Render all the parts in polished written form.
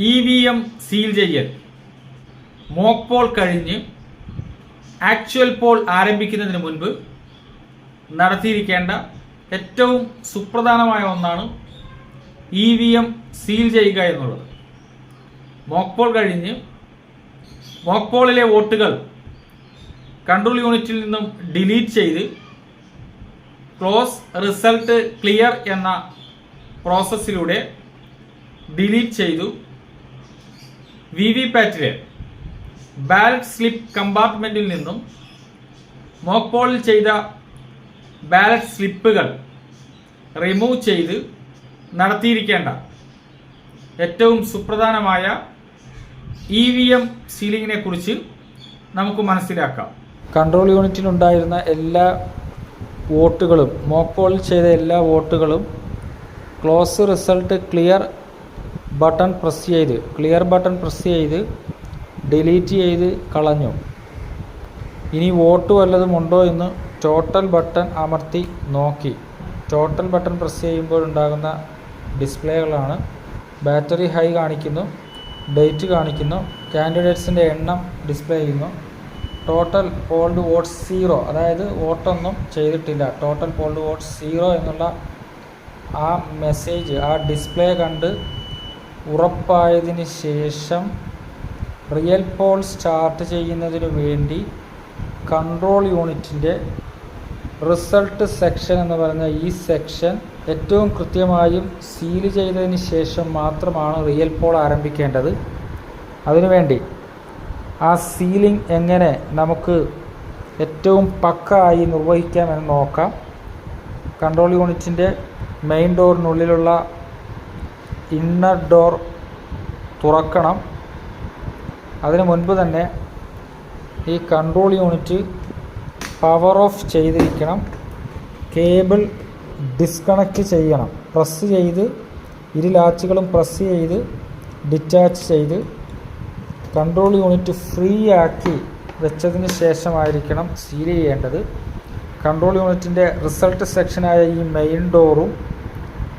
EVM seal ചെയ്യൽ mock Paul കഴിഞ്ഞ് actual Paul ആരംഭിക്കുന്നതിന് മുൻപ് നടത്തിയിരിക്കേണ്ട ഏറ്റവും സുപ്രധാനമായ ഒന്നാണ് EVM സീൽ ചെയ്യുക എന്നുള്ളത്. മോക്ക് പോൾ കഴിഞ്ഞ് മോക്ക് പോളിലെ വോട്ടുകൾ കൺട്രോൾ യൂണിറ്റിൽ നിന്നും ഡിലീറ്റ് ചെയ്ത് ക്ലോസ് റിസൾട്ട് ക്ലിയർ എന്ന പ്രോസസ്സിലൂടെ ഡിലീറ്റ് ചെയ്തു VVPATലെ ബാലറ്റ് സ്ലിപ്പ് കമ്പാർട്ട്മെന്റിൽ നിന്നും മോക്ക് പോളിൽ ചെയ്ത ബാലറ്റ് സ്ലിപ്പുകൾ റിമൂവ് ചെയ്ത് നടത്തിയിരിക്കേണ്ട ഏറ്റവും സുപ്രധാനമായ EVM സീലിങ്ങിനെ കുറിച്ച് നമുക്ക് മനസ്സിലാക്കാം. കൺട്രോൾ യൂണിറ്റിലുണ്ടായിരുന്ന എല്ലാ വോട്ടുകളും മോക്ക് പോളിൽ ചെയ്ത എല്ലാ വോട്ടുകളും close result clear button press ചെയ്ത് ഡിലീറ്റ് ചെയ്ത് കളഞ്ഞു. ഇനി വോട്ട് വല്ലതും ഉണ്ടോ എന്ന് ടോട്ടൽ ബട്ടൺ അമർത്തി നോക്കി. ടോട്ടൽ ബട്ടൺ പ്രസ് ചെയ്യുമ്പോഴുണ്ടാകുന്ന ഡിസ്പ്ലേകളാണ് ബാറ്ററി ഹൈ കാണിക്കുന്നു, ഡേറ്റ് കാണിക്കുന്നു, കാൻഡിഡേറ്റ്സിൻ്റെ എണ്ണം ഡിസ്പ്ലേ ചെയ്യുന്നു, ടോട്ടൽ പോൾഡ് വോട്ട്സ് 0, അതായത് വോട്ടൊന്നും ചെയ്തിട്ടില്ല, ടോട്ടൽ പോൾഡ് വോട്ട്സ് 0 എന്നുള്ള ആ മെസ്സേജ്, ആ ഡിസ്പ്ലേ കണ്ട് ഉറപ്പായതിന് ശേഷം റിയൽ പോൾ സ്റ്റാർട്ട് ചെയ്യുന്നതിന് വേണ്ടി കൺട്രോൾ യൂണിറ്റിൻ്റെ റിസൾട്ട് സെക്ഷൻ എന്ന് പറഞ്ഞ ഈ സെക്ഷൻ ഏറ്റവും കൃത്യമായും സീൽ ചെയ്തതിന് ശേഷം മാത്രമാണ് റിയൽ പോൾ ആരംഭിക്കേണ്ടത്. അതിനുവേണ്ടി ആ സീലിംഗ് എങ്ങനെ നമുക്ക് ഏറ്റവും പക്കായി നിർവഹിക്കാമെന്ന് നോക്കാം. കൺട്രോൾ യൂണിറ്റിൻ്റെ മെയിൻ ഡോറിനുള്ളിലുള്ള ഇന്നർ ഡോർ തുറക്കണം. അതിനു മുൻപ് തന്നെ ഈ കൺട്രോൾ യൂണിറ്റ് പവർ ഓഫ് ചെയ്തിരിക്കണം. കേബിൾ ഡിസ്കണക്റ്റ് ചെയ്യണം. പ്രസ് ചെയ്ത് ഇരു ലാച്ചുകളും പ്രസ് ചെയ്ത് ഡിറ്റാച്ച് ചെയ്ത് കൺട്രോൾ യൂണിറ്റ് ഫ്രീ ആക്കി വെച്ചതിന് ശേഷമായിരിക്കണം സീൽ ചെയ്യേണ്ടത്. കൺട്രോൾ യൂണിറ്റിൻ്റെ റിസൾട്ട് സെക്ഷനായ ഈ മെയിൻ ഡോറും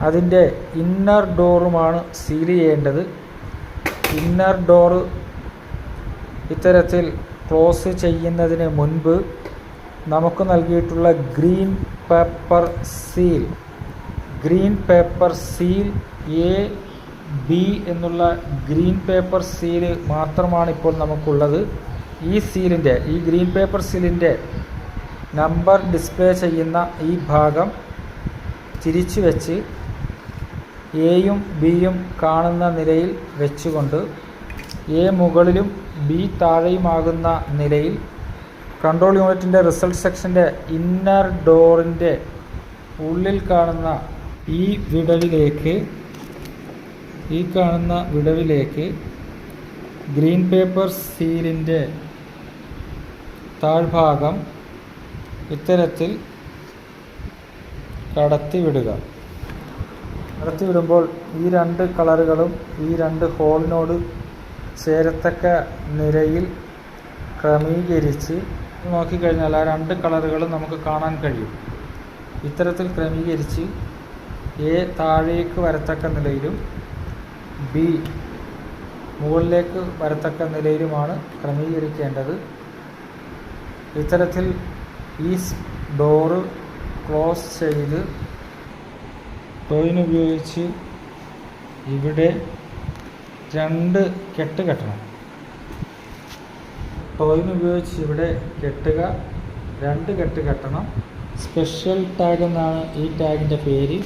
അതിൻ്റെ ഇന്നർ ഡോറുമാണ് സീൽ ചെയ്യേണ്ടത്. ഇന്നർ ഡോറ് ഇത്തരത്തിൽ ക്ലോസ് ചെയ്യുന്നതിന് മുൻപ് നമുക്ക് നൽകിയിട്ടുള്ള ഗ്രീൻ പേപ്പർ സീൽ AB എന്നുള്ള ഗ്രീൻ പേപ്പർ സീല് മാത്രമാണ് ഇപ്പോൾ നമുക്കുള്ളത്. ഈ ഗ്രീൻ പേപ്പർ സീലിൻ്റെ നമ്പർ ഡിസ്പ്ലേ ചെയ്യുന്ന ഈ ഭാഗം തിരിച്ചു വെച്ച് Aയും Bയും കാണുന്ന നിലയിൽ വെച്ചുകൊണ്ട് A മുകളിലും B താഴെയുമാകുന്ന നിലയിൽ കൺട്രോൾ യൂണിറ്റിൻ്റെ റിസൾട്ട് സെക്ഷൻ്റെ ഇന്നർ ഡോറിൻ്റെ ഉള്ളിൽ കാണുന്ന ഈ വിടവിലേക്ക് ഗ്രീൻ പേപ്പർ സീലിൻ്റെ താഴ്ഭാഗം ഇത്തരത്തിൽ കടത്തിവിടുമ്പോൾ ഈ രണ്ട് കളറുകളും ഈ രണ്ട് ഹോളിനോട് ചേരത്തക്ക നിരയിൽ ക്രമീകരിച്ച് നോക്കിക്കഴിഞ്ഞാൽ ആ രണ്ട് കളറുകളും നമുക്ക് കാണാൻ കഴിയും. ഇത്തരത്തിൽ ക്രമീകരിച്ച് A താഴേക്ക് വരത്തക്ക നിലയിലും B മുകളിലേക്ക് വരത്തക്ക നിലയിലുമാണ് ക്രമീകരിക്കേണ്ടത്. ഇത്തരത്തിൽ ഈ ഡോറ് ക്ലോസ് ചെയ്ത് ടോയിൻ ഉപയോഗിച്ച് ഇവിടെ 2 കെട്ട് കെട്ടണം. ടോയിൻ ഉപയോഗിച്ച് ഇവിടെ കെട്ടുക, 2 കെട്ട് കെട്ടണം. സ്പെഷ്യൽ ടാഗ് എന്നാണ് ഈ ടാഗിൻ്റെ പേര്.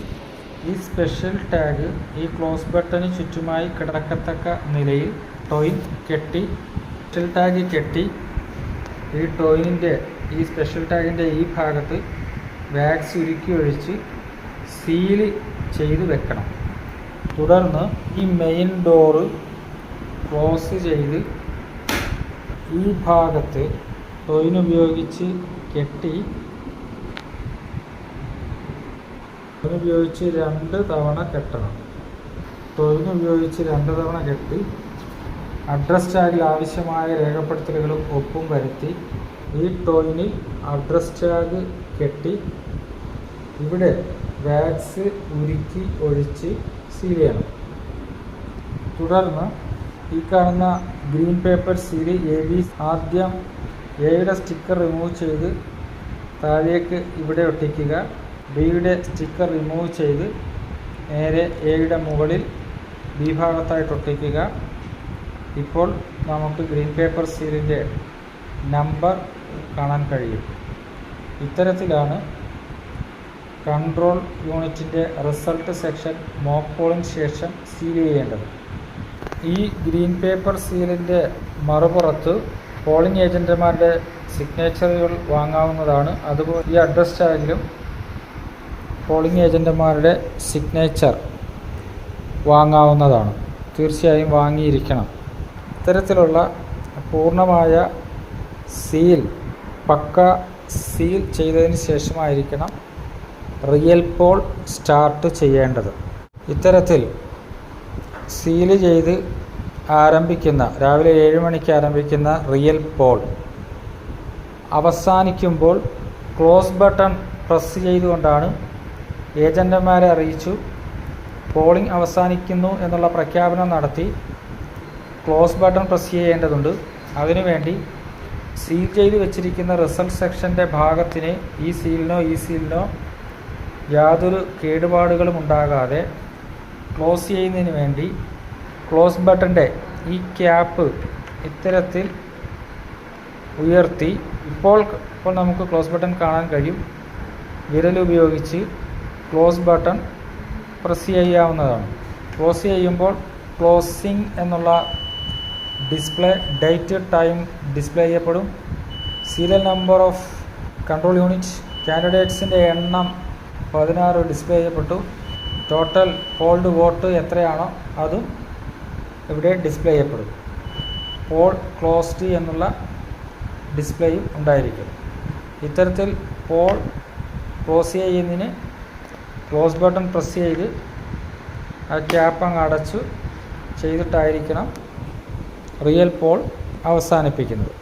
ഈ സ്പെഷ്യൽ ടാഗ് ഈ ക്ലോസ് ബട്ടന് ചുറ്റുമായി കിടക്കത്തക്ക നിലയിൽ ടോയിൻ കെട്ടി, സ്പെഷ്യൽ ടാഗ് കെട്ടി ഈ സ്പെഷ്യൽ ടാഗിൻ്റെ ഈ ഭാഗത്ത് വാക്സ് ഉരുക്കി ഒഴിച്ച് സീൽ ചെയ്ത് വെക്കണം. തുടർന്ന് ഈ മെയിൻ ഡോറ് ക്ലോസ് ചെയ്ത് ഈ ഭാഗത്ത് ടോയിൻ ഉപയോഗിച്ച് കെട്ടി 2 തവണ കെട്ടണം. ടോയിൻ ഉപയോഗിച്ച് 2 തവണ കെട്ടി അഡ്രസ് ടാഗിൽ ആവശ്യമായ രേഖപ്പെടുത്തലുകളും ഒപ്പും വരുത്തി ഈ ടോയിനിൽ അഡ്രസ് ടാഗ് കെട്ടി ഇവിടെ വാക്സ് ഉരുക്കി ഒഴിച്ച് സീൽ ചെയ്യണം. തുടർന്ന് ഈ കാണുന്ന ഗ്രീൻ പേപ്പർ സീല് ആദ്യം എയുടെ സ്റ്റിക്കർ റിമൂവ് ചെയ്ത് താഴേക്ക് ഇവിടെ ഒട്ടിക്കുക. ബിയുടെ സ്റ്റിക്കർ റിമൂവ് ചെയ്ത് നേരെ എയുടെ മുകളിൽ ബി ഭാഗത്തായിട്ട് ഒട്ടിക്കുക. ഇപ്പോൾ നമുക്ക് ഗ്രീൻ പേപ്പർ സീലിൻ്റെ നമ്പർ കാണാൻ കഴിയും. ഇത്തരത്തിലാണ് കൺട്രോൾ യൂണിറ്റിൻ്റെ റിസൾട്ട് സെക്ഷൻ മോക്ക് പോളിന് ശേഷം സീൽ ചെയ്യേണ്ടത്. ഈ ഗ്രീൻ പേപ്പർ സീലിൻ്റെ മറുപുറത്ത് പോളിംഗ് ഏജൻറ്റുമാരുടെ സിഗ്നേച്ചറുകൾ വാങ്ങാവുന്നതാണ്. അതുപോലെ ഈ അഡ്രസ് ടാഗിലും പോളിംഗ് ഏജൻറ്റുമാരുടെ സിഗ്നേച്ചർ വാങ്ങാവുന്നതാണ്. തീർച്ചയായും വാങ്ങിയിരിക്കണം. ഇത്തരത്തിലുള്ള പൂർണ്ണമായ സീൽ പക്ക സീൽ ചെയ്തതിന് ശേഷമായിരിക്കണം റിയൽ പോൾ സ്റ്റാർട്ട് ചെയ്യേണ്ടത്. ഇത്തരത്തിൽ സീല് ചെയ്ത് ആരംഭിക്കുന്ന രാവിലെ 7 മണിക്ക് ആരംഭിക്കുന്ന റിയൽ പോൾ അവസാനിക്കുമ്പോൾ ക്ലോസ് ബട്ടൺ പ്രസ് ചെയ്തുകൊണ്ടാണ് ഏജൻറ്റുമാരെ അറിയിച്ചു പോളിംഗ് അവസാനിക്കുന്നു എന്നുള്ള പ്രഖ്യാപനം നടത്തി ക്ലോസ് ബട്ടൺ പ്രസ് ചെയ്യേണ്ടതുണ്ട്. അതിനുവേണ്ടി സീൽ ചെയ്ത് വെച്ചിരിക്കുന്ന റിസൾട്ട് സെക്ഷൻ്റെ ഭാഗത്തിന് ഈ സീലിനോ യാതൊരു കേടുപാടുകളും ഉണ്ടാകാതെ ക്ലോസ് ചെയ്യുന്നതിന് വേണ്ടി ക്ലോസ് ബട്ടൻ്റെ ഈ ക്യാപ്പ് ഇത്തരത്തിൽ ഉയർത്തി ഇപ്പോൾ നമുക്ക് ക്ലോസ് ബട്ടൺ കാണാൻ കഴിയും. വിരലുപയോഗിച്ച് ക്ലോസ് ബട്ടൺ പ്രസ് ചെയ്യാവുന്നതാണ്. ക്ലോസ് ചെയ്യുമ്പോൾ ക്ലോസിംഗ് എന്നുള്ള ഡിസ്പ്ലേ ഡേറ്റ് ടൈം ഡിസ്പ്ലേ ചെയ്യപ്പെടും. Serial number of control unit കാൻഡിഡേറ്റ്സിൻ്റെ എണ്ണം 16 ഡിസ്പ്ലേ ചെയ്യപ്പെട്ടു. ടോട്ടൽ ഹോൾഡ് വോട്ട് എത്രയാണോ അതും ഇവിടെ ഡിസ്പ്ലേ ചെയ്യപ്പെടും. പോൾ ക്ലോസ്ഡ് എന്നുള്ള ഡിസ്പ്ലേയും ഉണ്ടായിരിക്കും. ഇത്തരത്തിൽ പോൾ ക്ലോസ് ചെയ്യുന്നതിന് ക്ലോസ് ബട്ടൺ പ്രസ് ചെയ്ത് ആ ക്യാപ്പ് അങ്ങ് അടച്ചു ചെയ്തിട്ടായിരിക്കണം റിയൽ പോൾ അവസാനിപ്പിക്കുന്നത്.